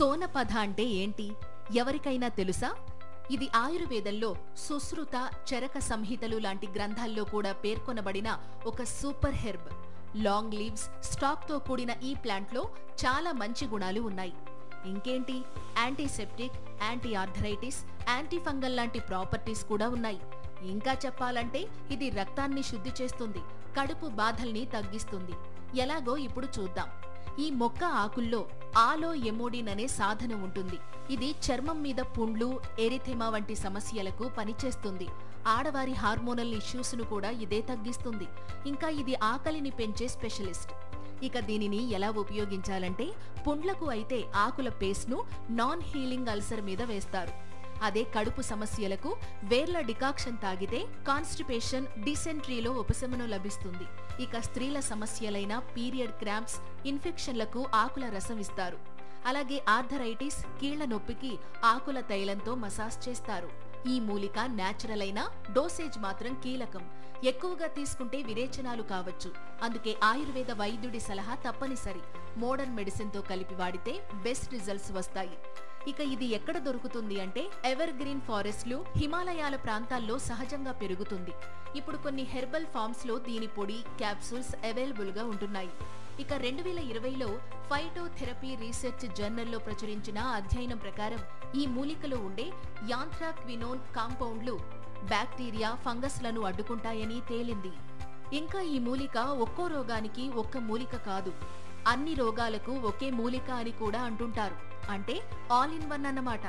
సోనపథ అంటే ఏంటి? ఎవరికైనా తెలుసా? ఇది ఆయుర్వేదంలో సుశ్రుత, చరక సంహితలు లాంటి గ్రంథాల్లో కూడా పేర్కొనబడిన ఒక సూపర్ హెర్బ్. లాంగ్ లీవ్స్, స్టాక్తో కూడిన ఈ ప్లాంట్లో చాలా మంచి గుణాలు ఉన్నాయి. ఇంకేంటి, antiseptic, anti arthritis, anti fungal లాంటి ప్రాపర్టీస్ కూడా ఉన్నాయి. ఇంకా చెప్పాలంటే ఇది రక్తాన్ని శుద్ధి చేస్తుంది, కడుపు బాధల్ని తగ్గిస్తుంది. ఎలాగో ఇప్పుడు చూద్దాం. ఈ మొక్క ఆకుల్లో ఆలో ఎమోడిన్ అనే సాధనం ఉంటుంది. ఇది చర్మం మీద పుండ్లు, ఎరిథెమా వంటి సమస్యలకు పనిచేస్తుంది. ఆడవారి హార్మోనల్ ఇష్యూస్ ను కూడా ఇదే తగ్గిస్తుంది. ఇంకా ఇది ఆకలిని పెంచే స్పెషలిస్ట్. ఇక దీనిని ఎలా ఉపయోగించాలంటే, పుండ్లకు అయితే ఆకుల పేస్ట్ను నాన్ హీలింగ్ అల్సర్ మీద వేస్తారు. అదే కడుపు సమస్యలకు వేర్ల డికాక్షన్ తాగితే కాన్స్టిపేషన్, డిసెంట్రీలో ఉపశమనం లభిస్తుంది. ఇక స్త్రీల సమస్యలైన పీరియడ్ క్రాంప్స్, ఇన్ఫెక్షన్లకు ఆకుల రసం ఇస్తారు. అలాగే ఆర్థరైటిస్, కీళ్ల నొప్పికి ఆకుల తైలంతో మసాజ్ చేస్తారు. ఈ మూలిక న్యాచురల్ అయినా డోసేజ్ మాత్రం కీలకం. ఎక్కువగా తీసుకుంటే విరేచనాలు కావచ్చు. అందుకే ఆయుర్వేద వైద్యుడి సలహా తప్పనిసరి. మోడర్న్ మెడిసిన్ తో కలిపి వాడితే బెస్ట్ రిజల్ట్స్ వస్తాయి. ఇక ఇది ఎక్కడ దొరుకుతుంది అంటే, ఎవర్ గ్రీన్ ఫారెస్ట్లు, హిమాలయాల ప్రాంతాల్లో సహజంగా పెరుగుతుంది. ఇప్పుడు కొన్ని హెర్బల్ ఫార్మ్స్ లో దీని పొడి, క్యాప్సూల్స్ అవైలబుల్ గా ఉంటున్నాయి. ఇక 2020లో ఫైటోథెరపీ రీసెర్చ్ జర్నల్లో ప్రచురించిన అధ్యయనం ప్రకారం ఈ మూలికలో ఉండే యాంథ్రాక్వినోన్ కాంపౌండ్లు బ్యాక్టీరియా, ఫంగస్లను అడ్డుకుంటాయని తేలింది. ఇంకా ఈ మూలిక ఒక్కో రోగానికి ఒక్క మూలిక కాదు, అన్ని రోగాలకు ఒకే మూలిక అని కూడా అంటుంటారు. అంటే ఆల్ ఇన్ వన్ అన్నమాట.